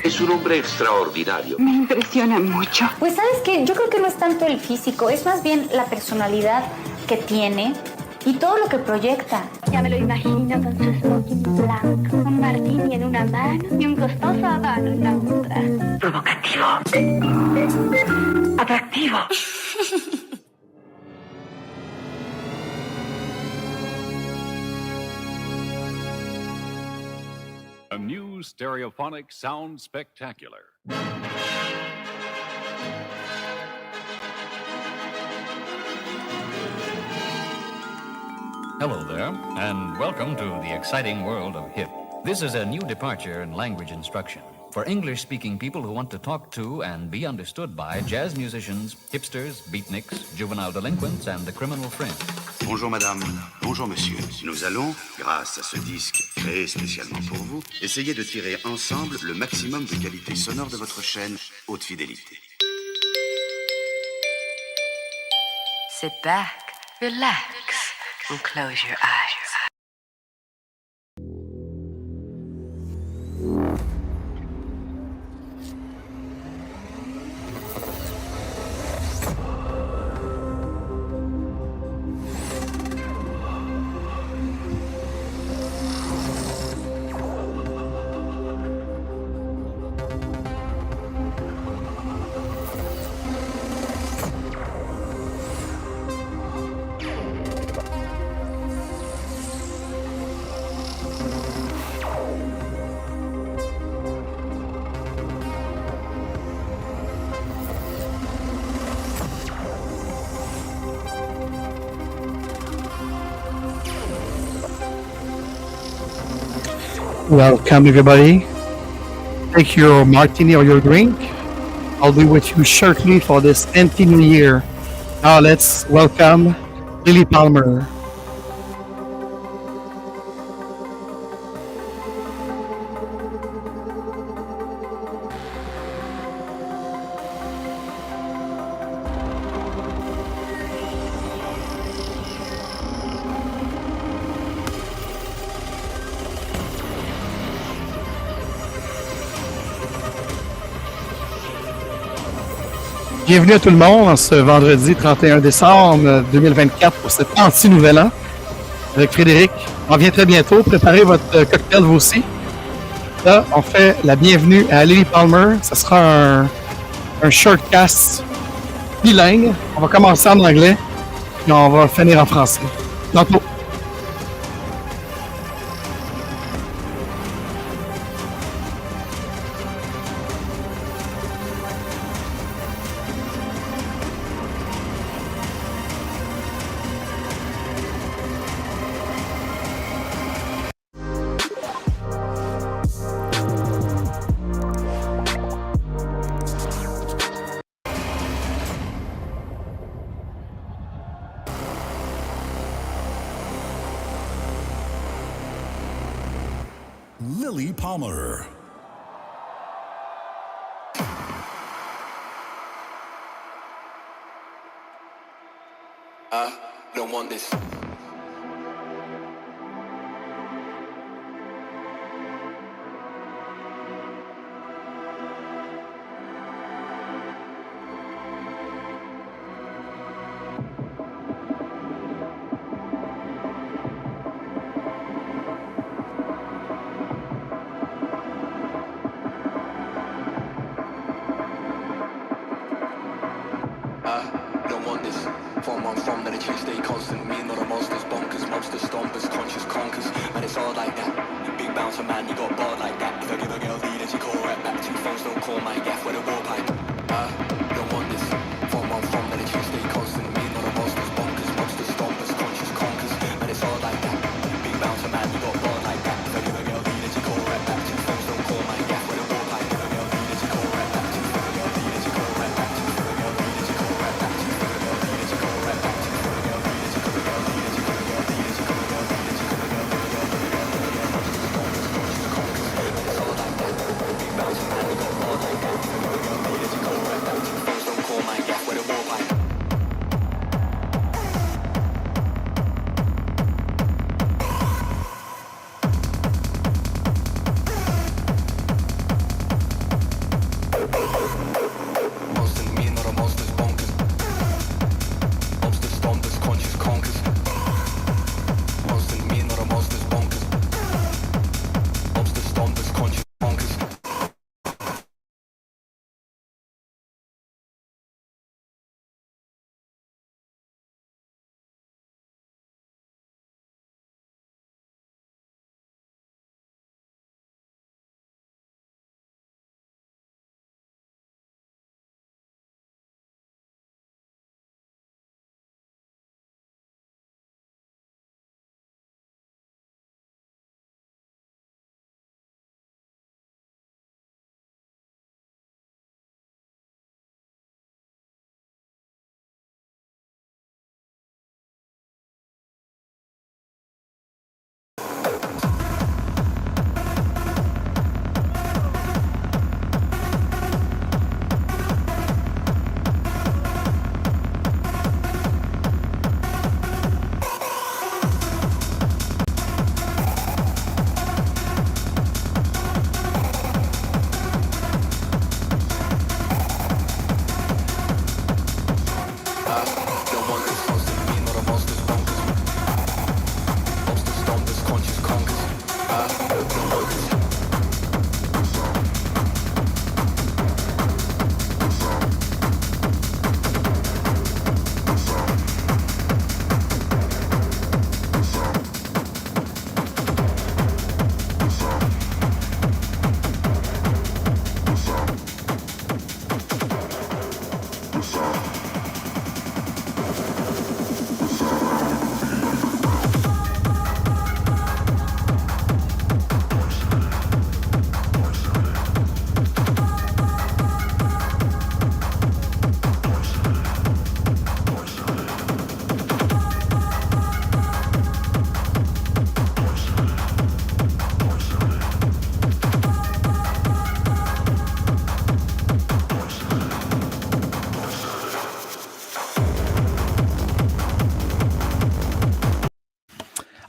Es un hombre extraordinario. Me impresiona mucho. Pues sabes que yo creo que no es tanto el físico, es más bien la personalidad que tiene y todo lo que proyecta. Ya me lo imagino con su smoking blanco, un martini en una mano y un costoso habano en la otra. Provocativo. Atractivo. A new stereophonic sound spectacular. Hello there, and welcome to the exciting world of hip. This is a new departure in language instruction for English-speaking people who want to talk to and be understood by jazz musicians, hipsters, beatniks, juvenile delinquents, and the criminal fringe. Bonjour madame, bonjour monsieur. Nous allons, grâce à ce disque créé spécialement pour vous, essayer de tirer ensemble le maximum de qualité sonore de votre chaîne haute fidélité. Sit back, relax, and close your eyes. Welcome everybody. Take your martini or your drink. I'll be with you shortly for this anti-New Year. Now let's welcome Lilly Palmer. Bienvenue à tout le monde en ce vendredi 31 décembre 2024 pour cet anti-nouvel an avec Frédéric. On revient très bientôt. Préparez votre cocktail vous aussi. Là, on fait la bienvenue à Lilly Palmer. Ce sera un shortcast bilingue. On va commencer en anglais et on va finir en français. Tantôt. Lilly Palmer. I don't want this. From that a Tuesday constant, me not a monsters, bonkers, monsters, stompers, conscious conkers, man it's all like that. Big bouncer man, you got bored like that. If I give a girl lead and she call right back, two phones don't call my gaff with a war pipe. I don't want this. From that a Tuesday constant, me not a monsters, bonkers, monsters, stompers, conscious conkers, man it's all like that. Big bouncer man, you got bored like that. If I give a girl lead and she call right back, two phones don't call my gaff with a war pipe. Give a girl lead and she call right back, two for a girl lead and she call right back, two for a girl lead and she call right back, two for a girl lead and she call right back.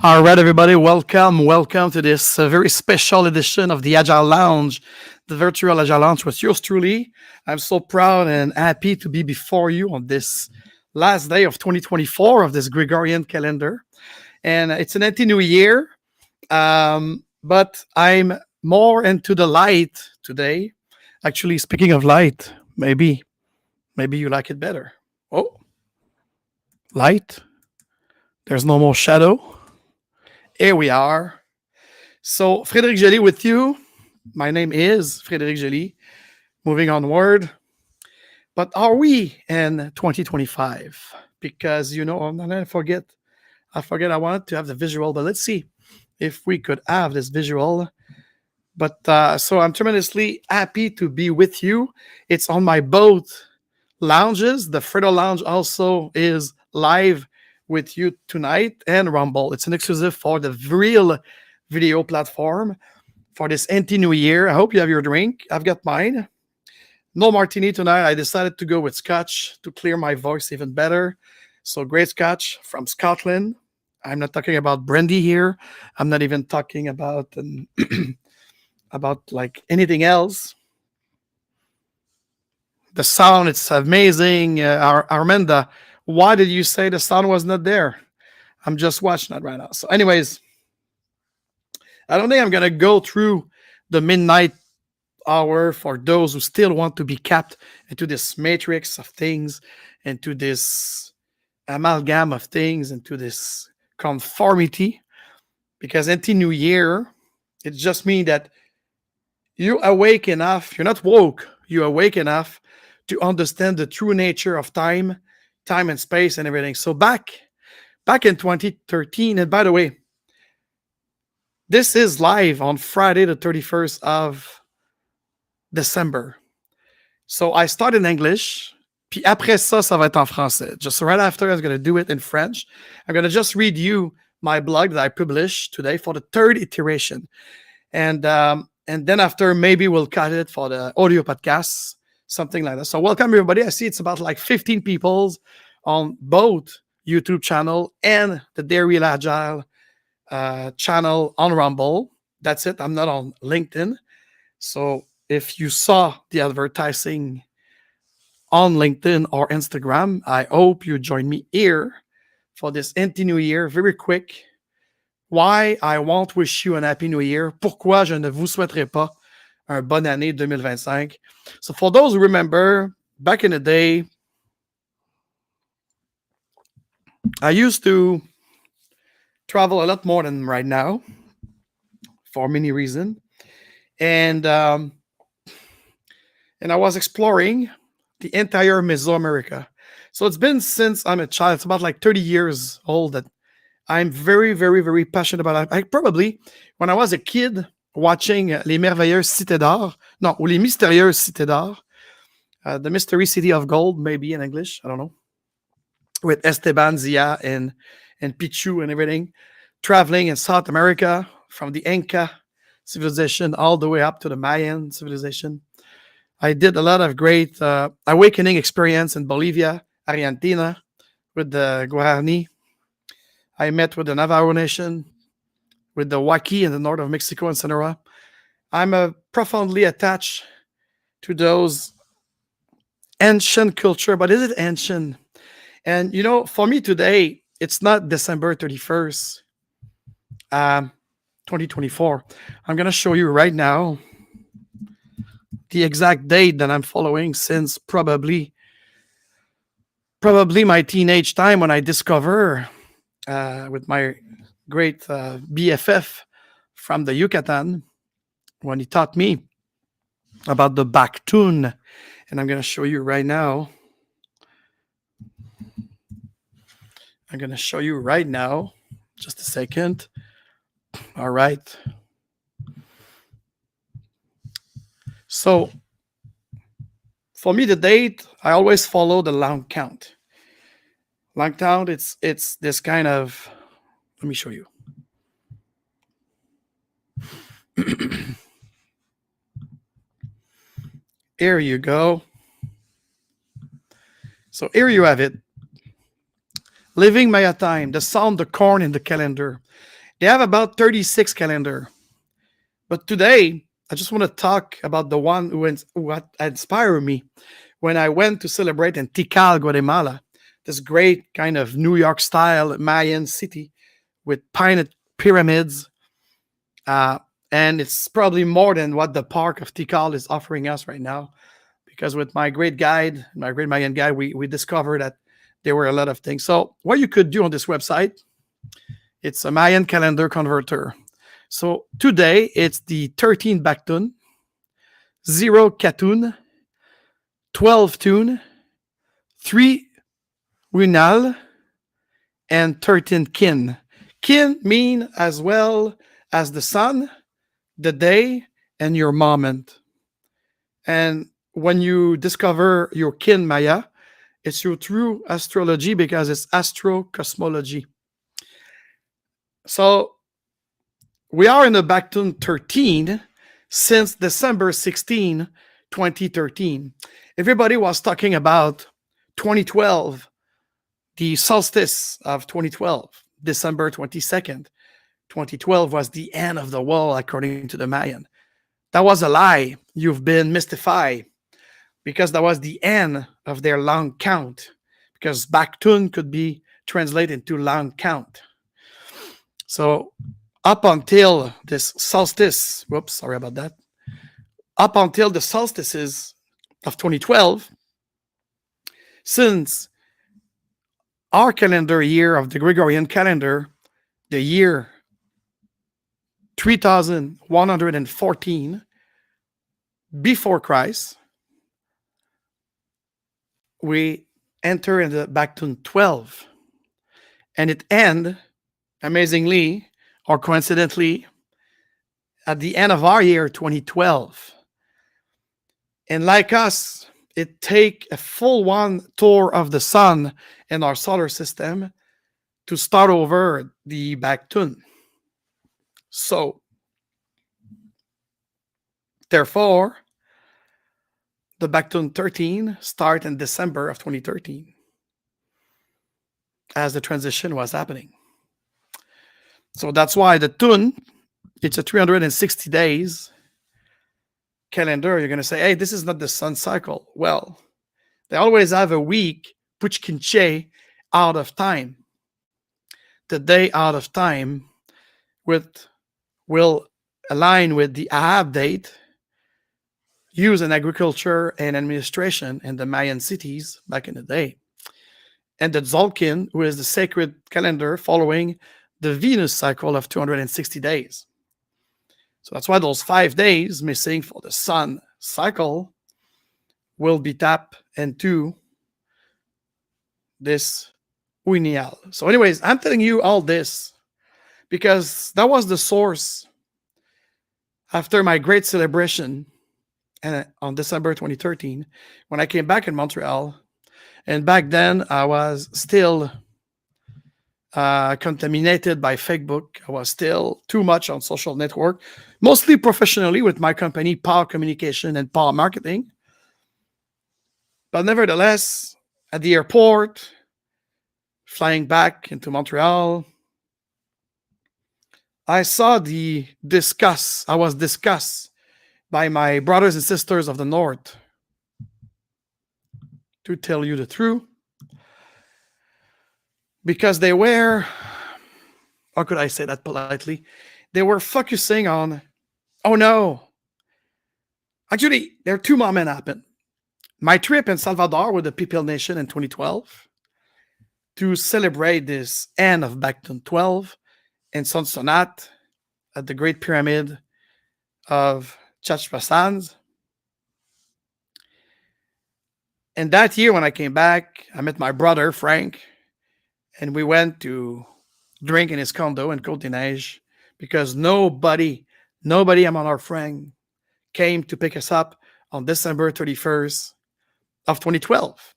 All right, everybody, welcome to this very special edition of the Agile Lounge, the virtual Agile Lounge with yours truly. I'm so proud and happy to be before you on this last day of 2024 of this Gregorian calendar. And it's an empty new year, but I'm more into the light today. Actually, speaking of light, maybe you like it better. Oh, light. There's no more shadow. Here we are. So, Frédéric Joly with you. My name is Frédéric Joly. Moving onward. But are we in 2025? Because, I forget I wanted to have the visual, but let's see if we could have this visual. But so I'm tremendously happy to be with you. It's on my both lounges. The Fredo Lounge also is live with you tonight, and Rumble. It's an exclusive for the real video platform for this empty new year. I hope you have your drink. I've got mine. No martini tonight. I decided to go with scotch to clear my voice even better. So great scotch from Scotland. I'm not talking about brandy here. I'm not even talking about about like anything else. The sound, it's amazing. Armanda, why did you say the sound was not there? I'm just watching that right now. So anyways, I don't think I'm going to go through the midnight hour for those who still want to be capped into this matrix of things, into this amalgam of things, into this conformity. Because empty new year, it just means that you awake enough, you're not woke, you awake enough to understand the true nature of time and space and everything. So back in 2013, and by the way, this is live on Friday the 31st of December. So I start in English, puis après ça, ça va être en français. Just right after, I'm going to do it in French. I'm going to just read you my blog that I published today for the third iteration. And then after, maybe we'll cut it for the audio podcasts, something like that. So welcome, everybody. I see it's about like 15 people on both YouTube channel and the Real Agile channel on Rumble. That's it. I'm not on LinkedIn. So if you saw the advertising on LinkedIn or Instagram, I hope you join me here for this empty new year. Very quick. Why I won't wish you a happy new year. Pourquoi je ne vous souhaiterai pas un bonne année 2025. So for those who remember, back in the day, I used to travel a lot more than right now for many reasons. And I was exploring the entire Mesoamerica. So it's been since I'm a child. It's about like 30 years old that I'm very, very, very passionate about it. I probably, when I was a kid, watching Les Merveilleuses Cités d'Or, no, ou Les Mystérieuses Cités d'Or, The Mystery City of Gold, maybe in English, I don't know, with Esteban Zia and Pichu and everything, traveling in South America from the Inca civilization all the way up to the Mayan civilization. I did a lot of great awakening experience in Bolivia, Argentina, with the Guarani. I met with the Navajo Nation, with the Waki in the north of Mexico and Sonora. I'm profoundly attached to those ancient culture, but is it ancient? And, for me today, it's not December 31st, 2024. I'm going to show you right now the exact date that I'm following since probably my teenage time when I discover with my great BFF from the Yucatan when he taught me about the back tune. And I'm going to show you right now. Just a second. All right. So for me, the date, I always follow the long count. Long count, it's this kind of, let me show you. Here you go. So here you have it. Living Maya time, the sound, the corn in the calendar. They have about 36 calendar. But today, I just want to talk about the one who inspired me when I went to celebrate in Tikal, Guatemala, this great kind of New York-style Mayan city with pyramids. And it's probably more than what the park of Tikal is offering us right now. Because with my great guide, my great Mayan guide, we discovered that there were a lot of things. So what you could do on this website, it's a Mayan calendar converter. So today it's the 13 Baktun, 0 Katun, 12 Tun, 3 Winal, and 13 Kin. Kin mean as well as the sun, the day, and your moment. And when you discover your Kin Maya, it's your true astrology because it's astro-cosmology. So we are in the Baktun 13 since December 16, 2013. Everybody was talking about 2012, the solstice of 2012, December 22nd. 2012 was the end of the world, according to the Mayan. That was a lie. You've been mystified because that was the end of their long count, because Baktun could be translated into long count. So up until this solstice, up until the solstices of 2012, since our calendar year of the Gregorian calendar, the year 3114 before Christ, we enter in the Baktun 12, and it ends, amazingly or coincidentally, at the end of our year 2012. And like us, it take a full one tour of the sun in our solar system to start over the Baktun. So, therefore, the Baktun 13 start in December of 2013 as the transition was happening. So that's why the Tun, it's a 360 days calendar. You're going to say, hey, this is not the sun cycle. Well, they always have a week, Puchkinche, out of time. The day out of time will align with the Ahab date used in agriculture and administration in the Mayan cities back in the day. And the Tzolk'in, who is the sacred calendar following the Venus cycle of 260 days. So that's why those 5 days missing for the sun cycle will be tapped into this Uinial. So anyways, I'm telling you all this because that was the source after my great celebration on December 2013 when I came back in Montreal. And back then, I was still contaminated by Facebook. I was still too much on social network, mostly professionally with my company, Power Communication and Power Marketing. But nevertheless, at the airport, flying back into Montreal, I was discussed by my brothers and sisters of the North. To tell you the truth, because they were, how could I say that politely? They were focusing on, oh no. Actually, there are two moments happened. My trip in Salvador with the People Nation in 2012 to celebrate this end of Baktun 12 in Sonsonate at the Great Pyramid of Chachpasanz. And that year when I came back, I met my brother, Frank, and we went to drink in his condo in Côte-des-Neiges because nobody among our friends came to pick us up on December 31st of 2012.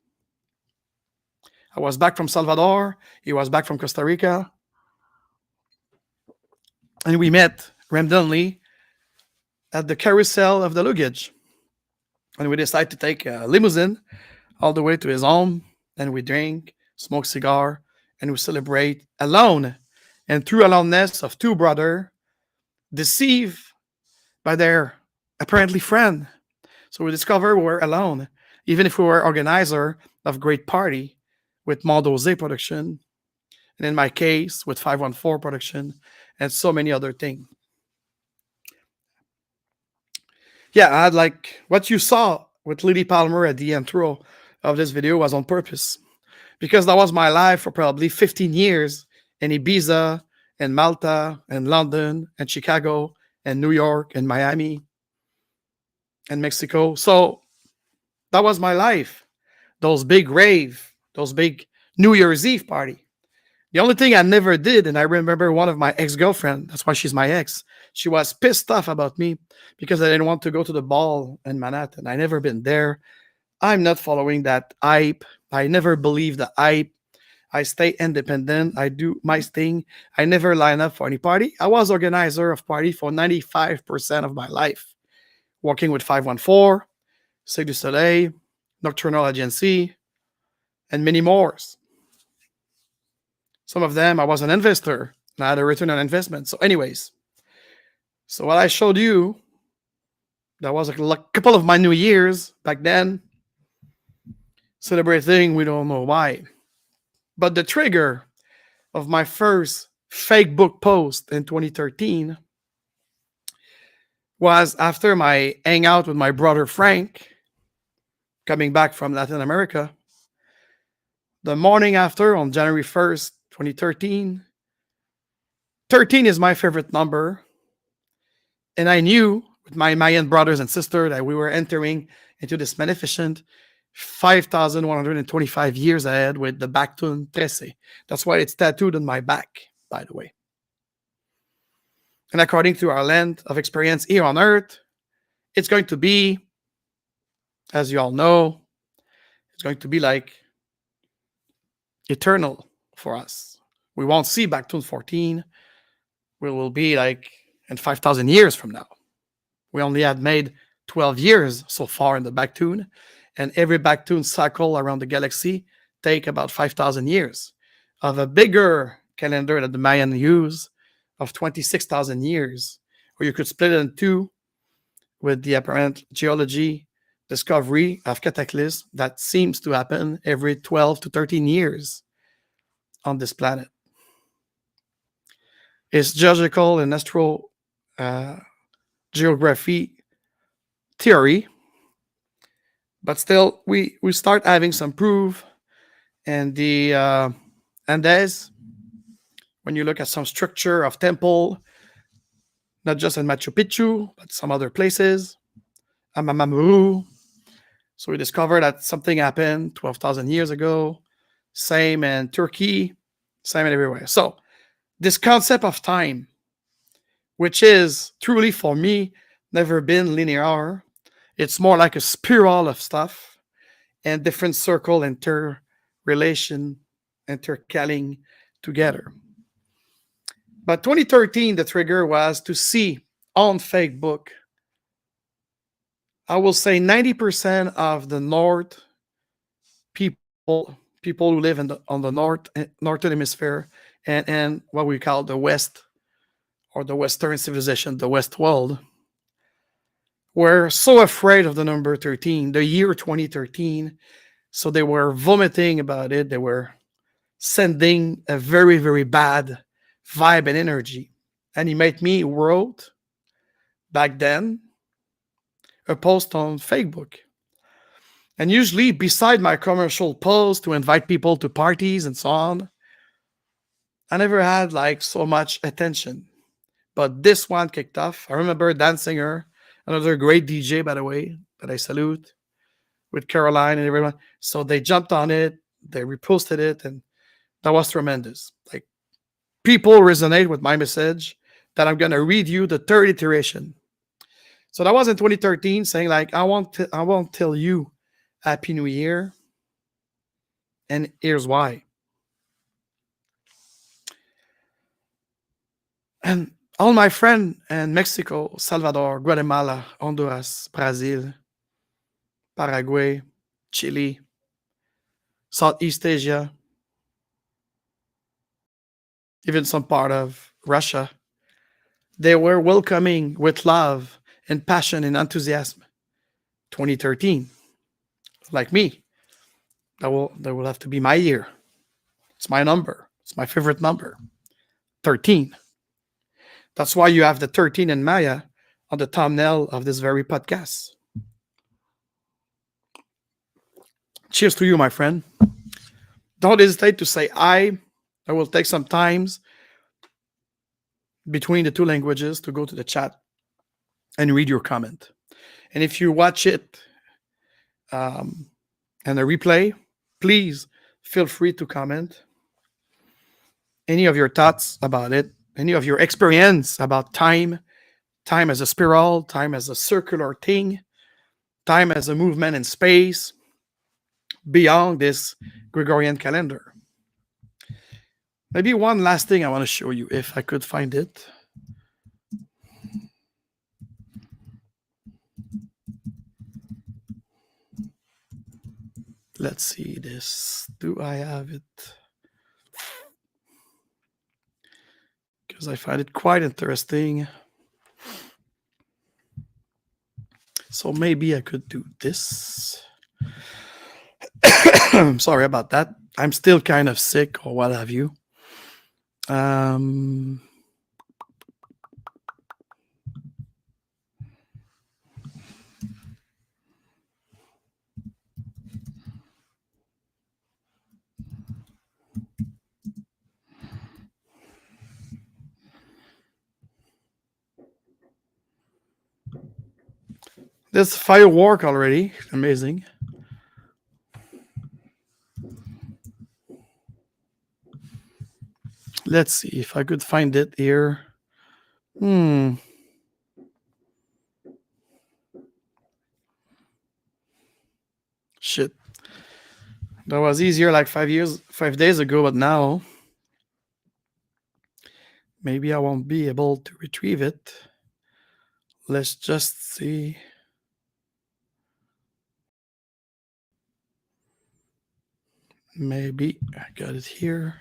I was back from Salvador. He was back from Costa Rica. And we met randomly at the carousel of the luggage. And we decided to take a limousine all the way to his home. And we drink, smoke cigar, and we celebrate alone and through aloneness of two brothers, deceived by their apparently friend. So we discovered we were alone, even if we were organizer of great party with Mondose production, and in my case with 514 production, and so many other things. Yeah, I had like what you saw with Lilly Palmer at the intro of this video was on purpose, because that was my life for probably 15 years in Ibiza and Malta and London and Chicago and New York and Miami and Mexico. So that was my life. Those big rave, those big New Year's Eve party. The only thing I never did, and I remember one of my ex-girlfriend, that's why she's my ex, she was pissed off about me because I didn't want to go to the ball in Manhattan. I never been there. I'm not following that hype. I never believe the hype. I stay independent. I do my thing. I never line up for any party. I was organizer of party for 95% of my life, working with 514, Cirque du Soleil, Nocturnal Agency, and many more. Some of them, I was an investor, and I had a return on investment. So anyways, so what I showed you, that was a couple of my New Year's back then, celebrating, we don't know why. But the trigger of my first fake book post in 2013 was after my hangout with my brother Frank, coming back from Latin America. The morning after, on January 1st, 2013, 13 is my favorite number. And I knew with my Mayan brothers and sisters that we were entering into this magnificent 5,125 years ahead with the Bactun 13. That's why it's tattooed on my back, by the way. And according to our length of experience here on Earth, it's going to be, as you all know, it's going to be like eternal for us. We won't see Bactun 14. We will be like in 5,000 years from now. We only had made 12 years so far in the Bactun, and every Bactun cycle around the galaxy take about 5,000 years of a bigger calendar that the Mayan use of 26,000 years, or you could split it in two with the apparent geology discovery of cataclysm that seems to happen every 12 to 13 years on this planet. It's geological and astro geography theory, but still we start having some proof. And the Andes, when you look at some structure of temple, not just in Machu Picchu, but some other places, Amamamuru. So we discovered that something happened 12,000 years ago. Same in Turkey, same in everywhere. So this concept of time, which is truly for me never been linear, it's more like a spiral of stuff and different circle interrelation, intercalling together. But 2013, the trigger was to see on Facebook, I will say 90% of the North people who live on the northern hemisphere and what we call the West, or the Western civilization, the West world, were so afraid of the number 13, the year 2013. So they were vomiting about it. They were sending a very, very bad vibe and energy. And he made me wrote back then a post on Facebook. And usually beside my commercial post to invite people to parties and so on, I never had like so much attention. But this one kicked off. I remember Dan Singer, another great DJ, by the way, that I salute, with Caroline and everyone. So they jumped on it, they reposted it, and that was tremendous. Like, people resonate with my message that I'm going to read you the third iteration. So that was in 2013, saying like, I won't tell you Happy New Year, and here's why. And all my friends in Mexico, Salvador, Guatemala, Honduras, Brazil, Paraguay, Chile, Southeast Asia, even some part of Russia. They were welcoming with love and passion and enthusiasm. 2013, like me, that will have to be my year. It's my number. It's my favorite number. 13. That's why you have the 13 in Maya on the thumbnail of this very podcast. Cheers to you, my friend. Don't hesitate to say I will take some times between the two languages to go to the chat and read your comment. And if you watch it and a replay, please feel free to comment any of your thoughts about it, any of your experience about time as a spiral, time as a circular thing, time as a movement in space, beyond this Gregorian calendar. Maybe one last thing I want to show you, if I could find it. Let's see this. Do I have it? Because I find it quite interesting. So maybe I could do this. I'm sorry about that. I'm still kind of sick or what have you. This firework already. Amazing. Let's see if I could find it here. Shit. That was easier like 5 days ago, but now maybe I won't be able to retrieve it. Let's just see. Maybe I got it here.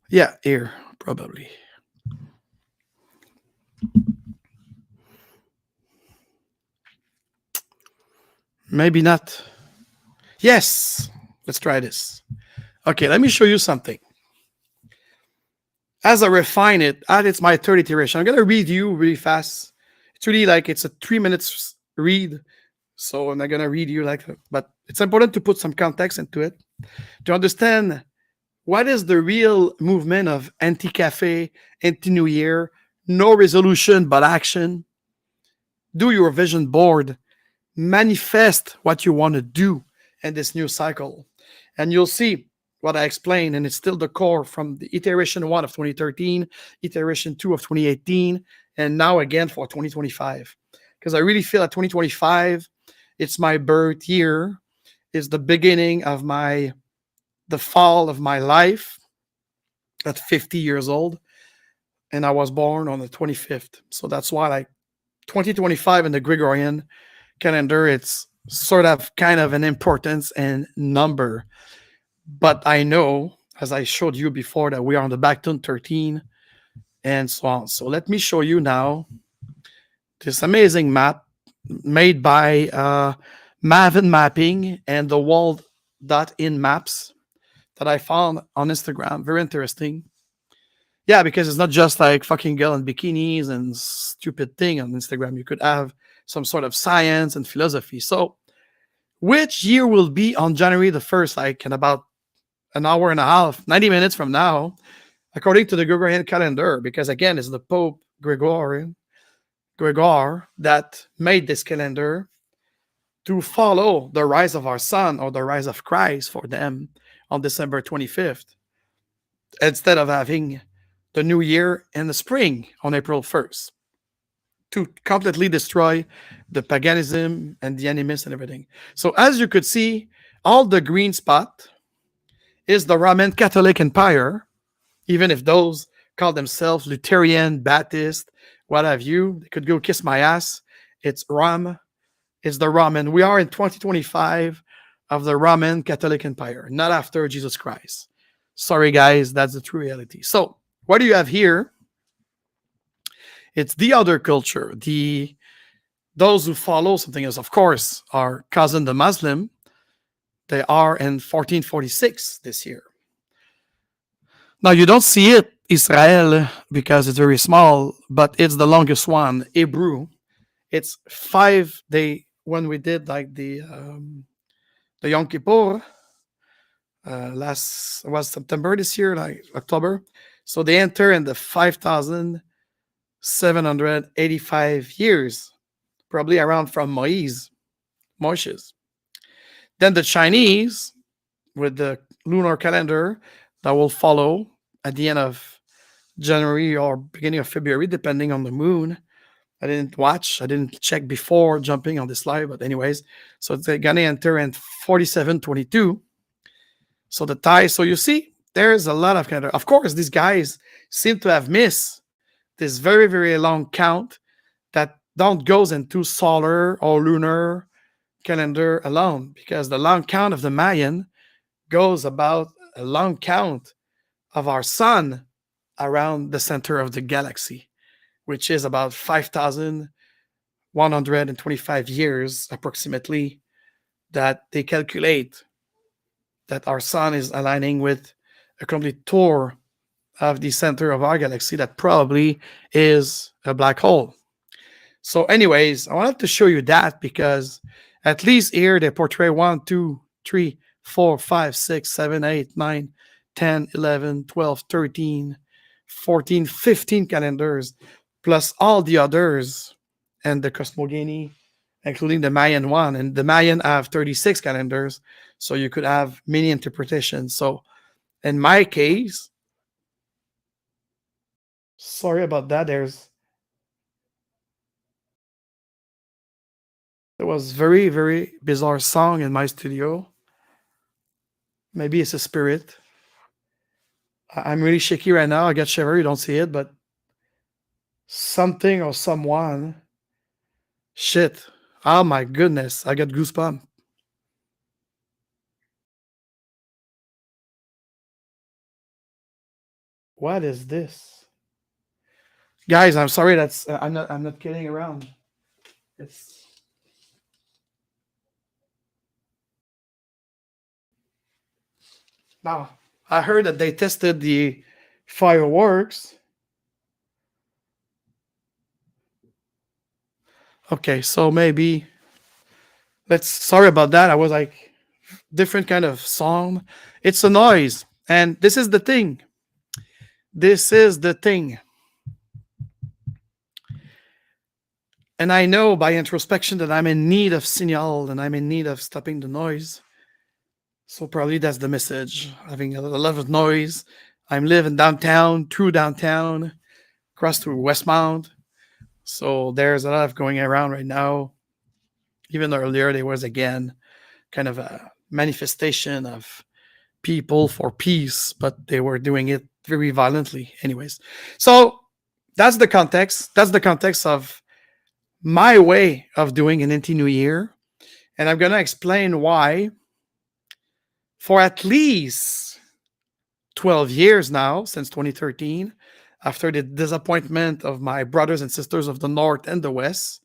Yeah, here, probably. Maybe not. Yes, let's try this. Okay, let me show you something. As I refine it, it's my third iteration. I'm going to read you really fast. It's really like it's a 3 minutes read. So I'm not going to read you but it's important to put some context into it to understand what is the real movement of anti-cafe, anti-New Year, no resolution but action. Do your vision board. Manifest what you want to do in this new cycle. And you'll see what I explained, and it's still the core from the iteration 1 of 2013, iteration 2 of 2018, and now again for 2025. Because I really feel that 2025, it's my birth year, is the beginning of the fall of my life at 50 years old, and I was born on the 25th. So that's why 2025 in the Gregorian calendar, it's sort of kind of an importance and number. But I know, as I showed you before, that we are on the backton 13 and so on. So let me show you now this amazing map made by Maven Mapping and the World.in Maps that I found on Instagram. Very interesting. Yeah, because it's not just like fucking girl in bikinis and stupid thing on Instagram. You could have some sort of science and philosophy. So which year will be on January the 1st, like in about an hour and a half, 90 minutes from now, according to the Gregorian calendar, because again, it's the Pope Gregor that made this calendar to follow the rise of our sun or the rise of Christ for them on December 25th, instead of having the new year in the spring on April 1st, to completely destroy the paganism and the animism and everything. So as you could see, all the green spot is the Roman Catholic Empire, even if those call themselves Lutheran, Baptist, what have you. They could go kiss my ass. It's Rome. It's the Roman. We are in 2025 of the Roman Catholic Empire, not after Jesus Christ. Sorry, guys, that's the true reality. So, what do you have here? It's the other culture. Those who follow something else, of course, our cousin the Muslim. They are in 1446 this year. Now, you don't see it, Israel, because it's very small, but it's the longest one, Hebrew. It's 5 day when we did like the Yom Kippur, last was September this year, like October. So they enter in the 5,785 years, probably around from Moshe's. Then the Chinese, with the lunar calendar that will follow at the end of January or beginning of February, depending on the moon. I didn't check before jumping on this live, but anyways, so they're gonna enter in 4722. So the Thai, so you see, there's a lot of calendar. Of course, these guys seem to have missed this very, very long count that don't goes into solar or lunar calendar alone, because the long count of the Mayan goes about a long count of our sun around the center of the galaxy, which is about 5,125 years approximately, that they calculate that our sun is aligning with a complete tour of the center of our galaxy that probably is a black hole. So anyways, I wanted to show you that because at least here they portray 1, 2, 3, 4, 5, 6, 7, 8, 9, 10, 11, 12, 13, 14, 15 calendars, plus all the others and the cosmogony, including the Mayan one. And the Mayan have 36 calendars, so you could have many interpretations. So in my case, sorry about that, there was very, very bizarre song in my studio. Maybe it's a spirit. I'm really shaky right now. I got shiver. You don't see it, but something or someone. Shit. Oh my goodness. I got goosebumps. What is this? Guys, I'm sorry. That's I'm not kidding around. It's now I heard that they tested the fireworks. Okay, so maybe sorry about that. I was like different kind of song. It's a noise. And this is the thing. This is the thing. And I know by introspection that I'm in need of signal and I'm in need of stopping the noise. So probably that's the message. Having a lot of noise. I'm living downtown, through downtown, across to Westmount. So there's a lot of going around right now. Even earlier, there was again kind of a manifestation of people for peace, but they were doing it very violently. Anyways, so that's the context. That's the context of my way of doing an anti-New Year. And I'm going to explain why for at least 12 years now, since 2013, after the disappointment of my brothers and sisters of the North and the West,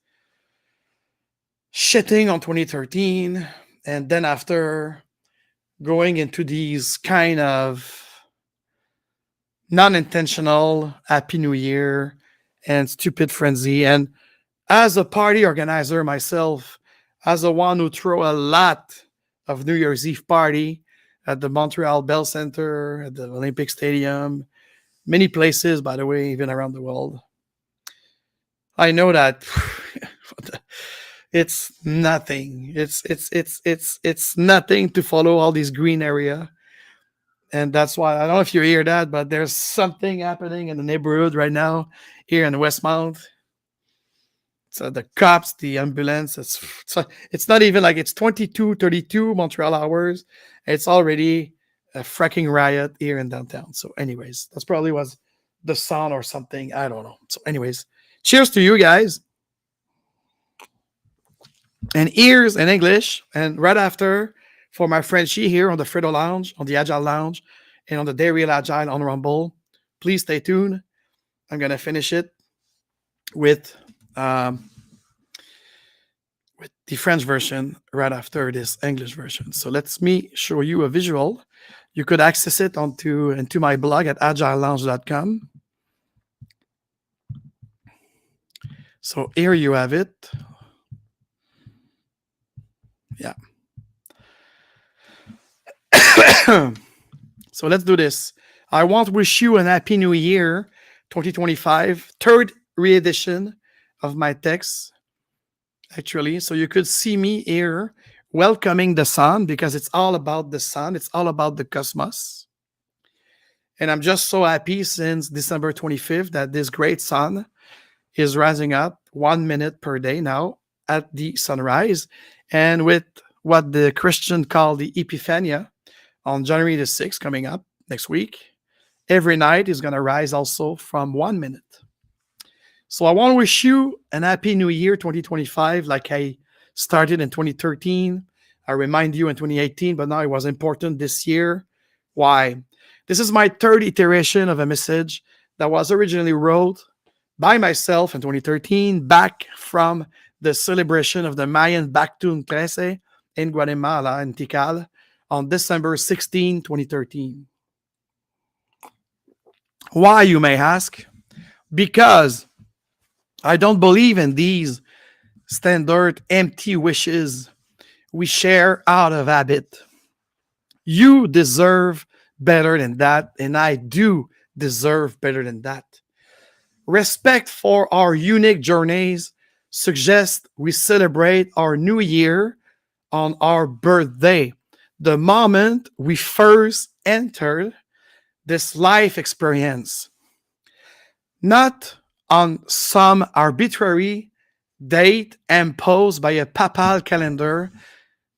shitting on 2013, and then after going into these kind of non-intentional Happy New Year and stupid frenzy. And as a party organizer myself, as the one who throw a lot of New Year's Eve party at the Montreal Bell Center, at the Olympic Stadium, many places, by the way, even around the world, I know that it's nothing. It's nothing to follow all these green area. And that's why, I don't know if you hear that, but there's something happening in the neighborhood right now here in Westmount. So the cops, the ambulance, it's not even like it's 22:32 Montreal hours. It's already a fracking riot here in downtown. So anyways, that's probably was the sun or something. I don't know. So anyways, cheers to you guys. And ears in English. And right after, for my friend She here on the Fredo Lounge, on the Agile Lounge, and on the Day Real Agile on Rumble, please stay tuned. I'm going to finish it with the French version right after this English version. So let me show you a visual. You could access it into my blog at agilelounge.com. So here you have it. Yeah. So let's do this. I want to wish you an happy new year, 2025, third re-edition of my text, actually. So you could see me here welcoming the sun, because it's all about the sun. It's all about the cosmos. And I'm just so happy since December 25th that this great sun is rising up 1 minute per day now at the sunrise. And with what the Christian call the Epiphania on January the 6th coming up next week, every night is going to rise also from 1 minute. So I want to wish you an happy new year, 2025, like I started in 2013. I remind you in 2018, but now it was important this year. Why? This is my third iteration of a message that was originally wrote by myself in 2013, back from the celebration of the Mayan Bactun Trece in Guatemala, in Tikal, on December 16, 2013. Why, you may ask? Because I don't believe in these standard empty wishes we share out of habit. You deserve better than that, and I do deserve better than that. Respect for our unique journeys suggests we celebrate our new year on our birthday, the moment we first entered this life experience, not on some arbitrary date imposed by a papal calendar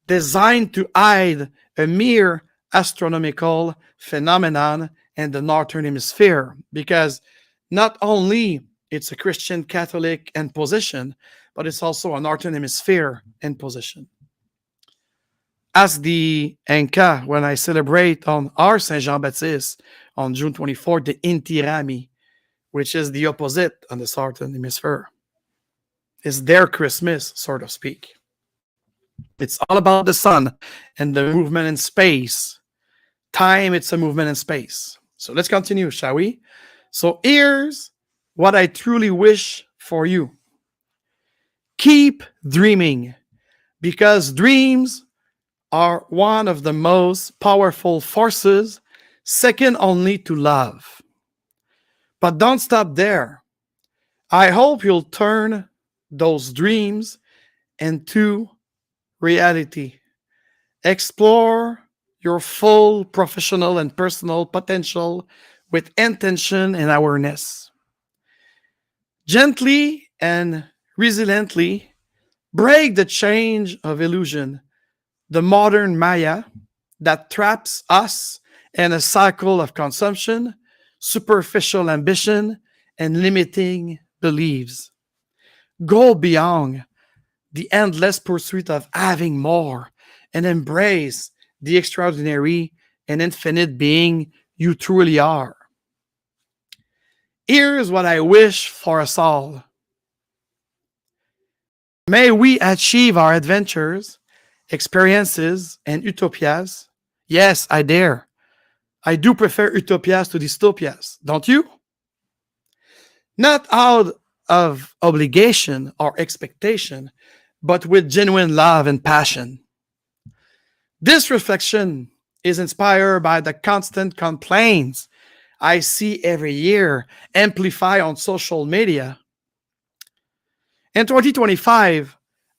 designed to hide a mere astronomical phenomenon in the Northern Hemisphere, because not only it's a Christian Catholic imposition, but it's also a Northern Hemisphere imposition. As the Inca, when I celebrate on our Saint Jean-Baptiste on June 24th, the Inti Raymi, which is the opposite on the Southern Hemisphere, is their Christmas, so to speak. It's all about the sun and the movement in space. Time, it's a movement in space. So let's continue, shall we? So here's what I truly wish for you. Keep dreaming, because dreams are one of the most powerful forces, second only to love. But don't stop there. I hope you'll turn those dreams into reality. Explore your full professional and personal potential with intention and awareness. Gently and resiliently break the chain of illusion, the modern Maya that traps us in a cycle of consumption, superficial ambition, and limiting beliefs. Go beyond the endless pursuit of having more and embrace the extraordinary and infinite being you truly are. Here's what I wish for us all. May we achieve our adventures, experiences, and utopias. Yes, I dare. I do prefer utopias to dystopias, don't you? Not out of obligation or expectation, but with genuine love and passion. This reflection is inspired by the constant complaints I see every year amplify on social media. In 2025,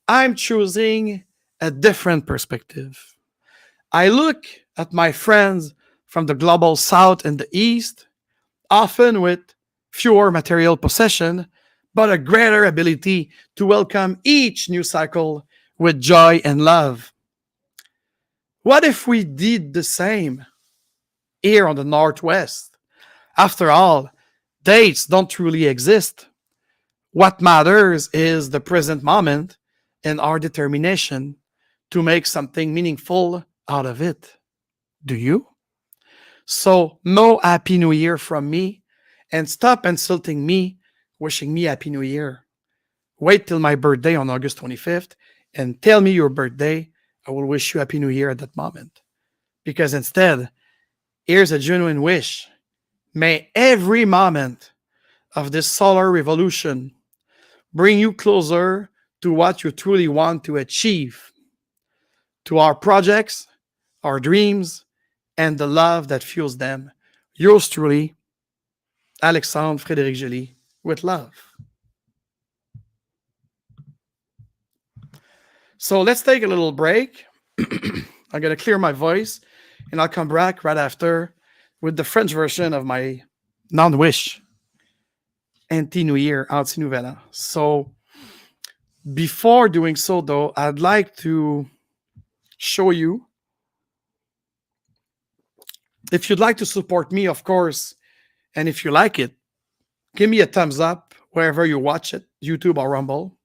I'm choosing a different perspective. I look at my friends from the global south and the east, often with fewer material possession, but a greater ability to welcome each new cycle with joy and love. What if we did the same? here on the Northwest. After all, dates don't truly exist. What matters is the present moment and our determination to make something meaningful out of it. Do you? So, no Happy New Year from me, and stop insulting me, wishing me Happy New Year. Wait till my birthday on August 25th and tell me your birthday. I will wish you Happy New Year at that moment. Because instead, here's a genuine wish. May every moment of this solar revolution bring you closer to what you truly want to achieve, to our projects, our dreams, and the love that fuels them. Yours truly, Alexandre Frédéric Joly, with love. So let's take a little break. I'm going to clear my voice, and I'll come back right after with the French version of my non-wish. Anti-New Year, Anti-Nouvel An. So before doing so, though, I'd like to show you. If you'd like to support me, of course, and if you like it, give me a thumbs up wherever you watch it, YouTube or Rumble.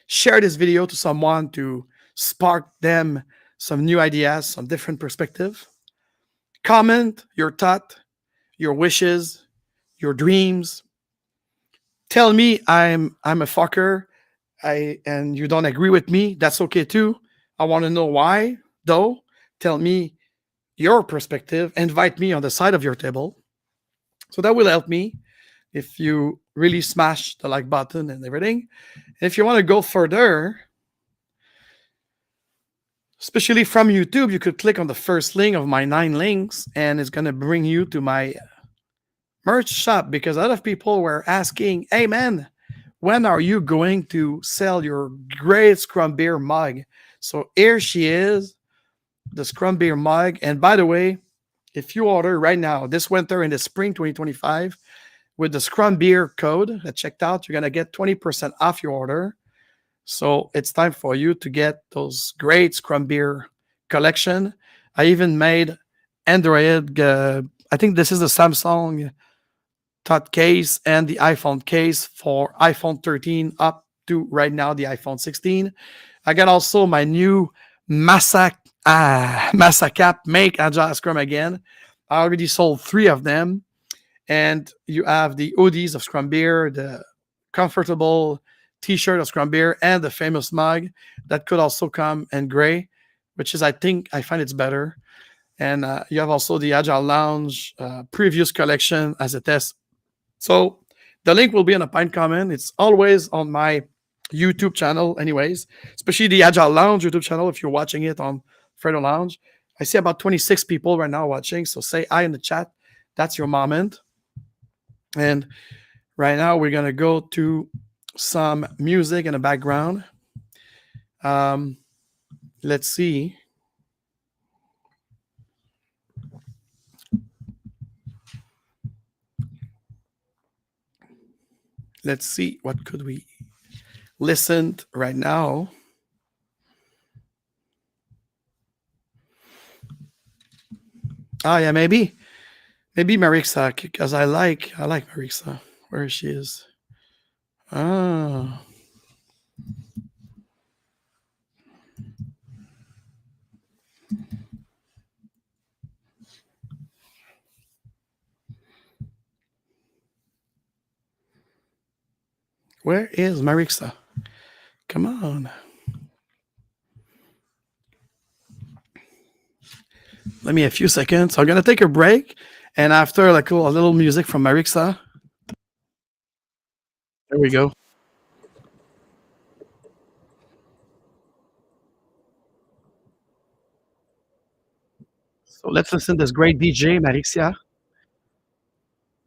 Share this video to someone to spark them some new ideas, some different perspective. Comment your thought, your wishes, your dreams. Tell me I'm a fucker and you don't agree with me. That's okay too. I want to know why, though. Tell me your perspective. Invite me on the side of your table. So that will help me if you really smash the like button and everything. And if you want to go further, especially from YouTube, you could click on the first link of my 9 links and it's going to bring you to my merch shop, because a lot of people were asking, hey man, when are you going to sell your great Scrum Beer mug? So here she is, the Scrum Beer mug. And by the way, if you order right now, this winter and the spring 2025, with the Scrum Beer code that checked out, you're going to get 20% off your order. So it's time for you to get those great Scrum Beer collection. I even made Android, I think this is the Samsung Touch case and the iPhone case for iPhone 13 up to right now the iPhone 16. I got also my new Massa Cap Make Agile Scrum Again. I already sold 3 of them. And you have the hoodies of Scrum Beer, the comfortable t-shirt of Scrum Beer, and the famous mug that could also come in gray, which is, I find it's better. And you have also the Agile Lounge previous collection as a test. So the link will be in a pinned comment. It's always on my YouTube channel anyways, especially the Agile Lounge YouTube channel if you're watching it on Fredo Lounge. I see about 26 people right now watching, so say hi in the chat. That's your moment. And right now we're going to go to some music in the background. Let's see. Let's see, what could we listen to right now? Oh yeah, maybe Marixa, because I like Marixa. Where she is. Ah. Where is Marixa? Come on. Let me a few seconds. So I'm going to take a break. And after like a little music from Marixa. There we go. So let's listen to this great DJ, Marixa,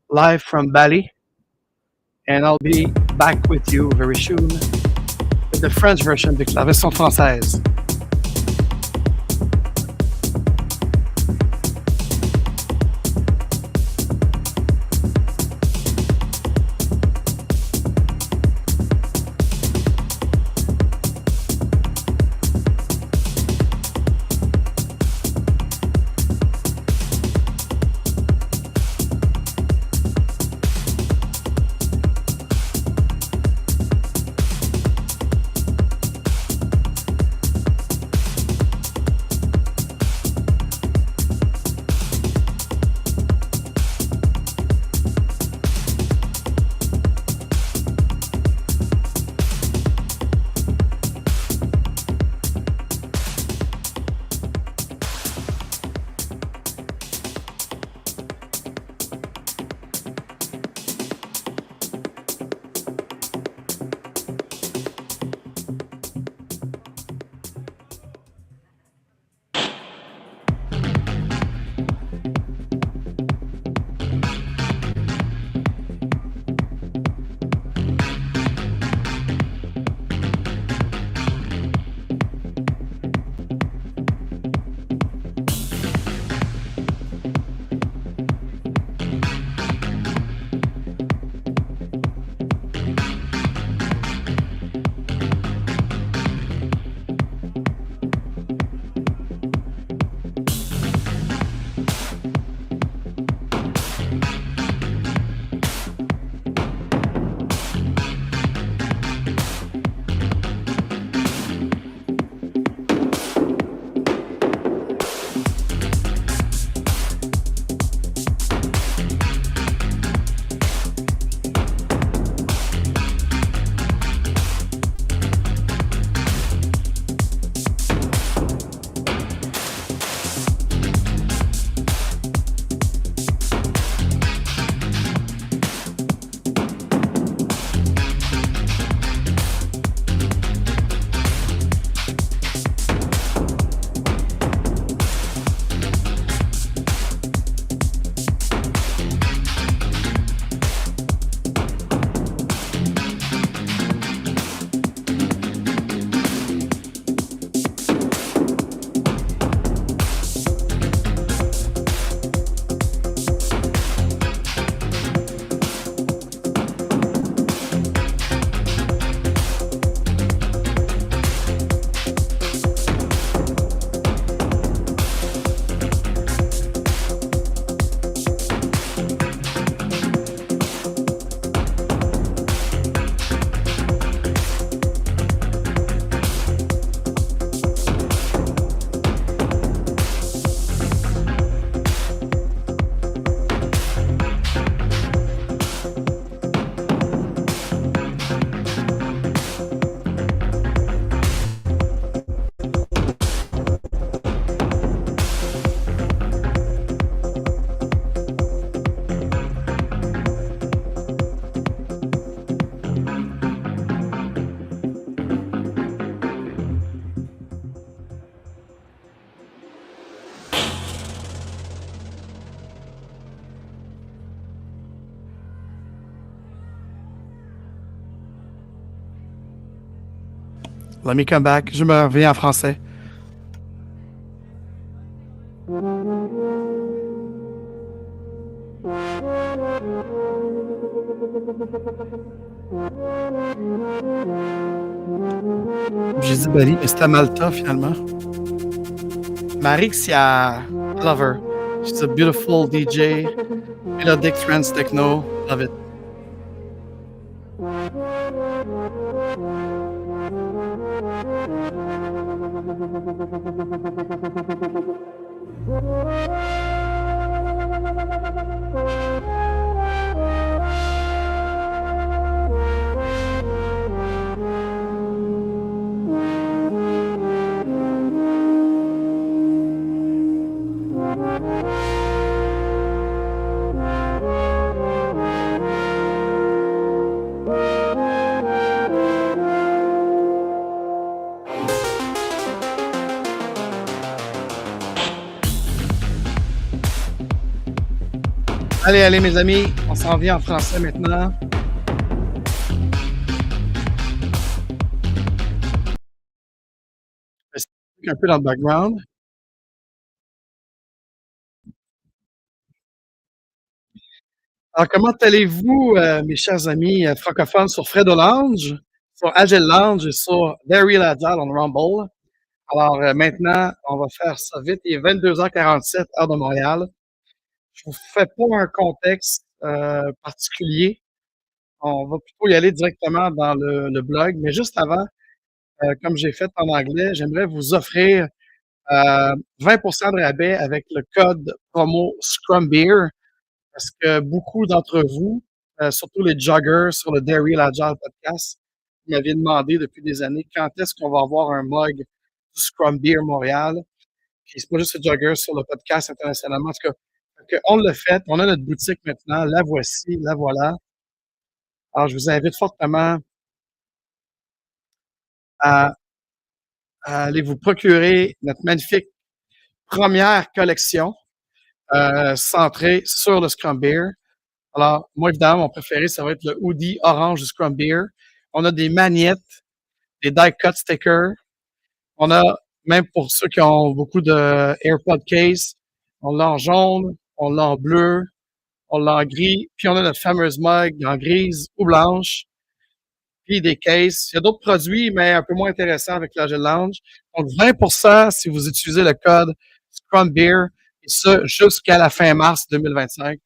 live from Bali. And I'll be back with you very soon with the French version, la version française. Let me come back. Je me reviens en français. J'ai dit Bali, mais c'était à Malta finalement. Marixia, love her. She's a beautiful DJ, melodic trance techno, love it. Allez, allez, mes amis, on s'en vient en français maintenant. Un peu dans le background. Alors, comment allez-vous, mes chers amis francophones sur Fredo Lounge, sur Agile Lounge et sur Very Agile on Rumble? Alors, maintenant, on va faire ça vite. Il est 22h47, heure de Montréal. Je vous fais pas un contexte particulier. On va plutôt y aller directement dans le blog. Mais juste avant, comme j'ai fait en anglais, j'aimerais vous offrir 20% de rabais avec le code promo Scrum Beer parce que beaucoup d'entre vous, surtout les joggers sur le Dairy Agile podcast, m'avaient demandé depuis des années quand est-ce qu'on va avoir un mug du Scrum Beer Montréal. Puis c'est pas juste les joggers sur le podcast internationalement. En tout cas, on l'a fait. On a notre boutique maintenant. La voici, la voilà. Alors, je vous invite fortement à aller vous procurer notre magnifique première collection centrée sur le Scrum Beer. Alors, moi, évidemment, mon préféré, ça va être le hoodie orange du Scrum Beer. On a des magnettes, des die-cut stickers. On a, même pour ceux qui ont beaucoup de AirPod case, on l'a en jaune, on l'a en bleu, on l'a en gris, puis on a notre fameuse mug en grise ou blanche, puis des cases. Il y a d'autres produits, mais un peu moins intéressants avec l'Agile Lounge. Donc, 20% si vous utilisez le code Scrum Beer, et ça jusqu'à la fin mars 2025.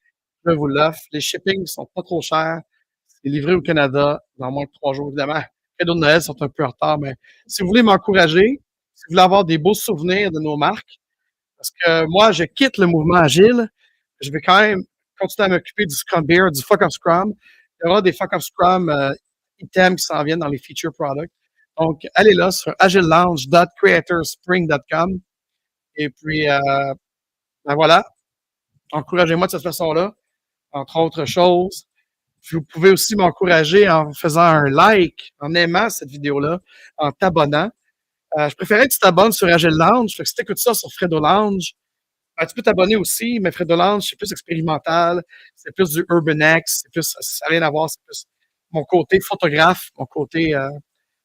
Je vous l'offre. Les shippings ne sont pas trop chers. C'est livré au Canada dans moins de 3 jours, évidemment. Les cadeaux de Noël sont un peu en retard, mais si vous voulez m'encourager, si vous voulez avoir des beaux souvenirs de nos marques, parce que moi, je quitte le mouvement Agile, je vais quand même continuer à m'occuper du Scrum Beer, du Fuck of Scrum. Il y aura des Fuck of Scrum items qui s'en viennent dans les feature products. Donc, allez là sur agilelounge.creatorspring.com et puis, ben voilà, encouragez-moi de cette façon-là, entre autres choses. Vous pouvez aussi m'encourager en faisant un like, en aimant cette vidéo-là, en t'abonnant. Je préférais que tu t'abonnes sur Agile Lounge. Fait que si tu écoutes ça sur Fredo Lounge, ben, tu peux t'abonner aussi, mais Fredo Lounge, c'est plus expérimental, c'est plus du UrbanX, c'est plus, ça n'a rien à voir, c'est plus mon côté photographe, mon côté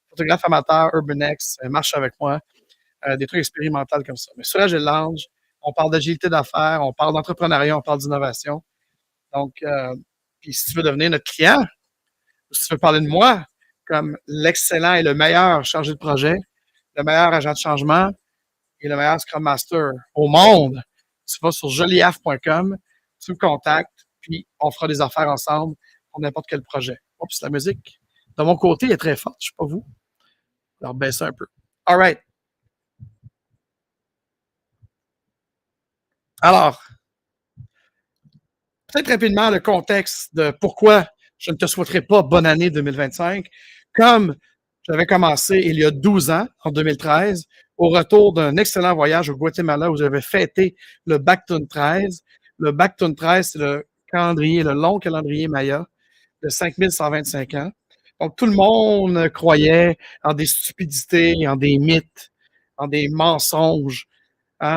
photographe amateur, UrbanX, marche avec moi, des trucs expérimentaux comme ça. Mais sur Agile Lounge, on parle d'agilité d'affaires, on parle d'entrepreneuriat, on parle d'innovation. Donc, puis si tu veux devenir notre client, ou si tu veux parler de moi comme l'excellent et le meilleur chargé de projet, le meilleur agent de changement et le meilleur Scrum Master au monde, tu vas sur joliaf.com, tu me contactes, puis on fera des affaires ensemble pour n'importe quel projet. Oups, la musique, de mon côté, est très forte, je ne sais pas vous. Alors, baissez un peu. All right. Alors, peut-être rapidement le contexte de pourquoi je ne te souhaiterais pas bonne année 2025. Comme j'avais commencé il y a 12 ans, en 2013, au retour d'un excellent voyage au Guatemala où j'avais fêté le Bactun 13. Le Bactun 13, c'est le calendrier, le long calendrier Maya de 5125 ans. Donc, tout le monde croyait en des stupidités, en des mythes, en des mensonges,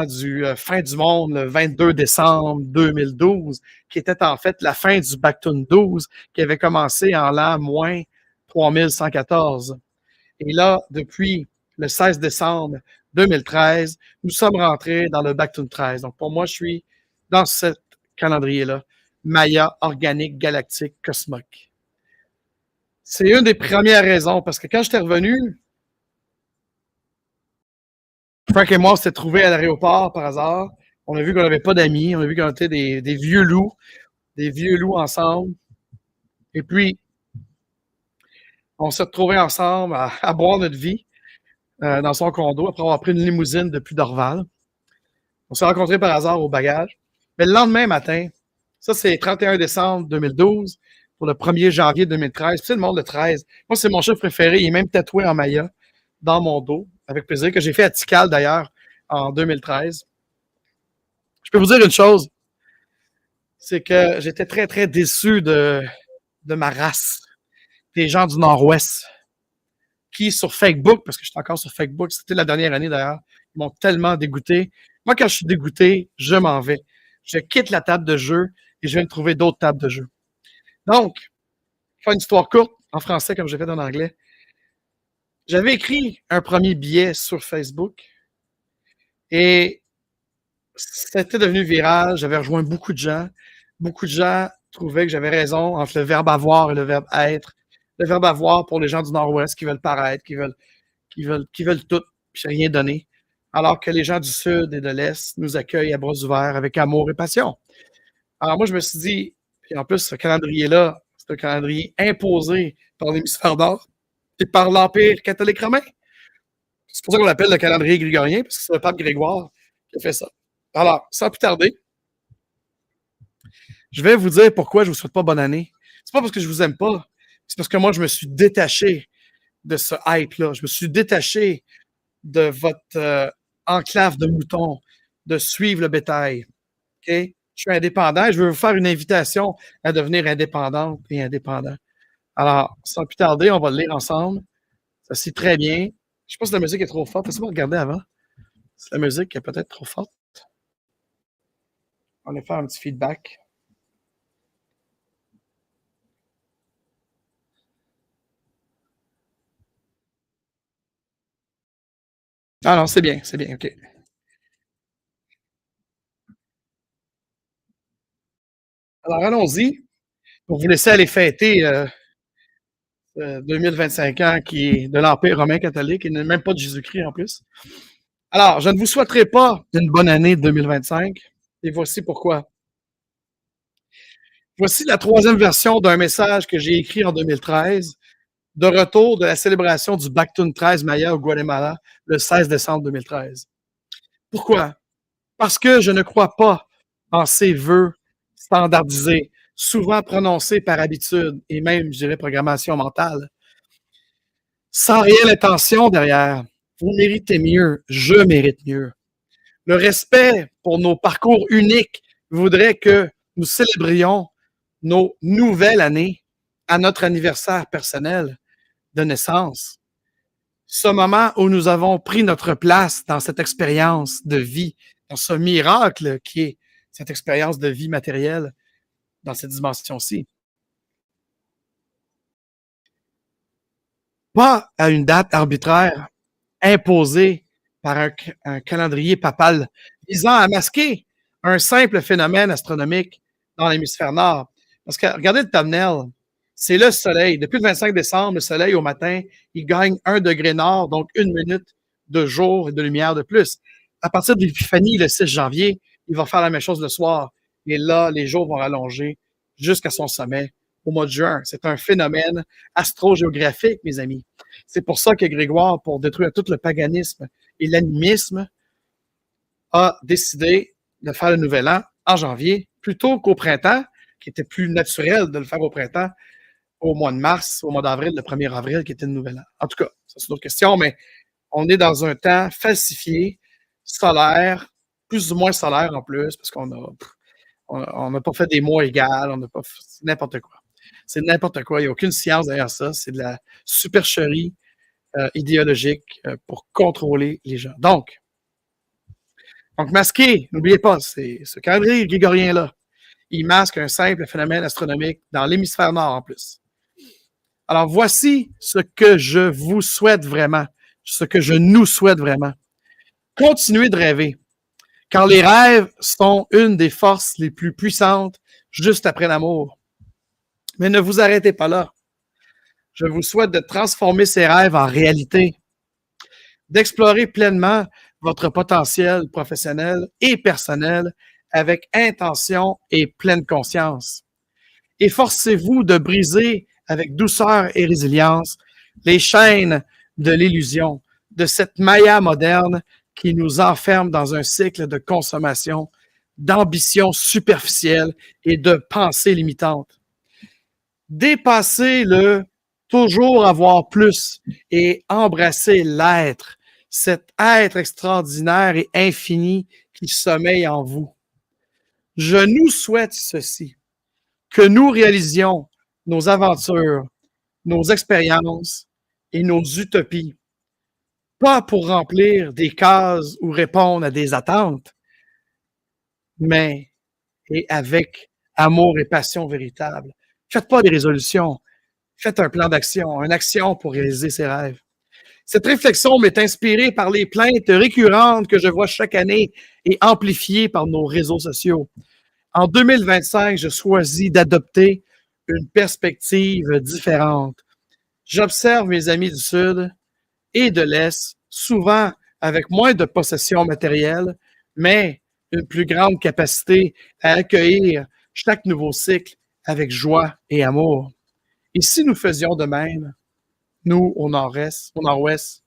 du fin du monde le 22 décembre 2012, qui était en fait la fin du Bactun 12, qui avait commencé en l'an moins 3114. Et là, depuis le 16 décembre 2013, nous sommes rentrés dans le Back to 13. Donc, pour moi, je suis dans ce calendrier-là. Maya, organique, galactique, cosmique. C'est une des premières raisons, parce que quand j'étais revenu, Frank et moi, on s'était trouvés à l'aéroport par hasard. On a vu qu'on n'avait pas d'amis. On a vu qu'on était des vieux loups ensemble. Et puis, on s'est retrouvés ensemble à boire notre vie dans son condo après avoir pris une limousine depuis Dorval. On s'est rencontrés par hasard au bagage. Mais le lendemain matin, ça c'est 31 décembre 2012 pour le 1er janvier 2013. Puis c'est le monde le 13. Moi, c'est mon chiffre préféré. Il est même tatoué en Maya dans mon dos, avec plaisir, que j'ai fait à Tikal d'ailleurs en 2013. Je peux vous dire une chose, c'est que j'étais très, très déçu de ma race, des gens du Nord-Ouest, qui sur Facebook, parce que j'étais encore sur Facebook, c'était la dernière année d'ailleurs, ils m'ont tellement dégoûté. Moi, quand je suis dégoûté, je m'en vais. Je quitte la table de jeu et je vais me trouver d'autres tables de jeu. Donc, faire une histoire courte, en français comme j'ai fait en anglais, j'avais écrit un premier billet sur Facebook et c'était devenu viral. J'avais rejoint beaucoup de gens. Beaucoup de gens trouvaient que j'avais raison entre le verbe avoir et le verbe être. Le verbe avoir pour les gens du Nord-Ouest qui veulent paraître, qui veulent tout, puis rien donner. Alors que les gens du Sud et de l'Est nous accueillent à bras ouverts avec amour et passion. Alors moi, je me suis dit, puis en plus, ce calendrier-là, c'est un calendrier imposé par l'hémisphère nord et par l'Empire catholique romain. C'est pour ça qu'on l'appelle le calendrier grégorien, parce que c'est le pape Grégoire qui a fait ça. Alors, sans plus tarder, je vais vous dire pourquoi je ne vous souhaite pas bonne année. C'est pas parce que je vous aime pas, c'est parce que moi, je me suis détaché de ce hype-là. Je me suis détaché de votre enclave de moutons, de suivre le bétail. Okay? Je suis indépendant et je veux vous faire une invitation à devenir indépendante et indépendant. Alors, sans plus tarder, on va le lire ensemble. Ça c'est très bien. Je ne sais pas si la musique est trop forte. Laissez-moi regarder avant. Si la musique est peut-être trop forte. On va faire un petit feedback. Ah non, c'est bien, OK. Alors, allons-y. Pour vous laisser aller fêter 2025 ans qui est de l'Empire romain catholique et même pas de Jésus-Christ en plus. Alors, je ne vous souhaiterai pas une bonne année 2025 et voici pourquoi. Voici la troisième version d'un message que j'ai écrit en 2013 de retour de la célébration du Bactun 13 Maya au Guatemala le 16 décembre 2013. Pourquoi? Parce que je ne crois pas en ces vœux standardisés, souvent prononcés par habitude et même, je dirais, programmation mentale, sans réelle intention derrière. Vous méritez mieux, je mérite mieux. Le respect pour nos parcours uniques voudrait que nous célébrions nos nouvelles années à notre anniversaire personnel de naissance. Ce moment où nous avons pris notre place dans cette expérience de vie, dans ce miracle qui est cette expérience de vie matérielle dans cette dimension-ci. Pas à une date arbitraire imposée par un calendrier papal visant à masquer un simple phénomène astronomique dans l'hémisphère nord. Parce que regardez le thumbnail, c'est le soleil. Depuis le 25 décembre, le soleil au matin, il gagne 1 degré nord, donc 1 minute de jour et de lumière de plus. À partir de l'épiphanie, le 6 janvier, il va faire la même chose le soir. Et là, les jours vont rallonger jusqu'à son sommet au mois de juin. C'est un phénomène astrogéographique, mes amis. C'est pour ça que Grégoire, pour détruire tout le paganisme et l'animisme, a décidé de faire le nouvel an en janvier, plutôt qu'au printemps, qui était plus naturel de le faire au printemps, au mois de mars, au mois d'avril, le 1er avril, qui était le nouvel an. En tout cas, ça c'est une autre question, mais on est dans un temps falsifié, solaire, plus ou moins solaire en plus, parce qu'on n'a pas fait des mois égales, on n'a pas fait, c'est n'importe quoi. C'est n'importe quoi, il n'y a aucune science derrière ça, c'est de la supercherie idéologique pour contrôler les gens. Donc masqué, n'oubliez pas, c'est ce calendrier grégorien-là. Il masque un simple phénomène astronomique dans l'hémisphère nord en plus. Alors, voici ce que je vous souhaite vraiment, ce que je nous souhaite vraiment. Continuez de rêver, car les rêves sont une des forces les plus puissantes juste après l'amour. Mais ne vous arrêtez pas là. Je vous souhaite de transformer ces rêves en réalité, d'explorer pleinement votre potentiel professionnel et personnel avec intention et pleine conscience. Efforcez-vous de briser avec douceur et résilience les chaînes de l'illusion, de cette maya moderne qui nous enferme dans un cycle de consommation, d'ambition superficielle et de pensée limitante. Dépassez le toujours avoir plus et embrasser l'être, cet être extraordinaire et infini qui sommeille en vous. Je nous souhaite ceci, que nous réalisions nos aventures, nos expériences et nos utopies, pas pour remplir des cases ou répondre à des attentes, mais et avec amour et passion véritable. Faites pas des résolutions, faites un plan d'action, une action pour réaliser ses rêves. Cette réflexion m'est inspirée par les plaintes récurrentes que je vois chaque année et amplifiées par nos réseaux sociaux. En 2025, je choisis d'adopter une perspective différente. J'observe mes amis du Sud et de l'Est, souvent avec moins de possessions matérielles, mais une plus grande capacité à accueillir chaque nouveau cycle avec joie et amour. Et si nous faisions de même, nous, au nord-ouest,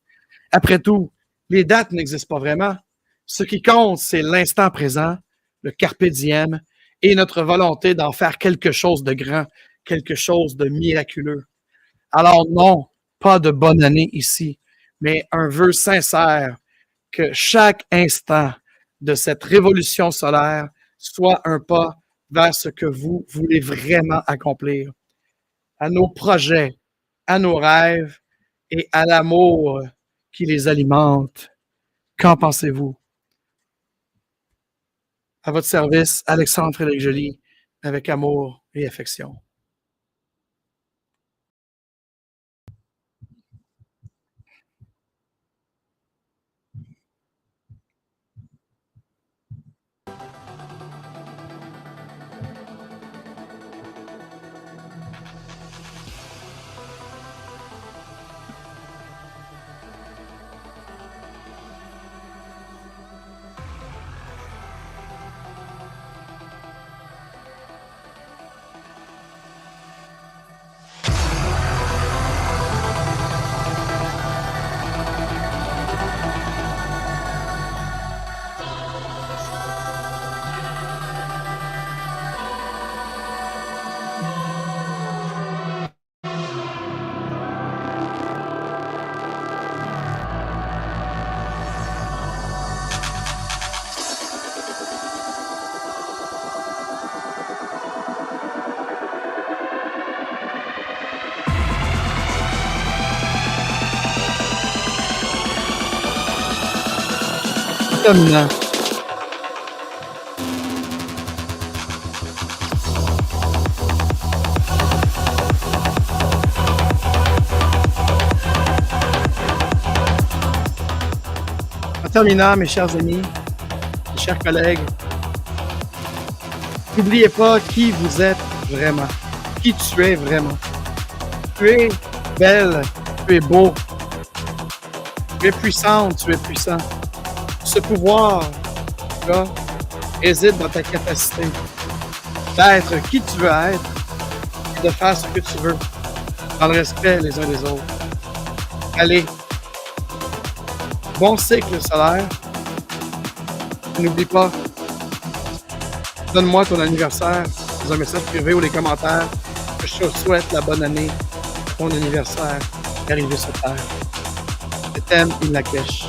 après tout, les dates n'existent pas vraiment. Ce qui compte, c'est l'instant présent, le carpe diem, et notre volonté d'en faire quelque chose de grand, quelque chose de miraculeux. Alors non, pas de bonne année ici, mais un vœu sincère que chaque instant de cette révolution solaire soit un pas vers ce que vous voulez vraiment accomplir, à nos projets, à nos rêves et à l'amour qui les alimente. Qu'en pensez-vous? À votre service, Alexandre Frédéric Joly, avec amour et affection. Terminant. En terminant, mes chers amis, mes chers collègues, n'oubliez pas qui vous êtes vraiment, qui tu es vraiment. Tu es belle, tu es beau, tu es puissante, tu es puissant. Ce pouvoir-là réside dans ta capacité d'être qui tu veux être et de faire ce que tu veux, dans le respect les uns des autres. Allez, bon cycle solaire. N'oublie pas, donne-moi ton anniversaire dans un message privé ou les commentaires que je te souhaite la bonne année, ton anniversaire, arrivé sur Terre. Je t'aime, Inlakesh.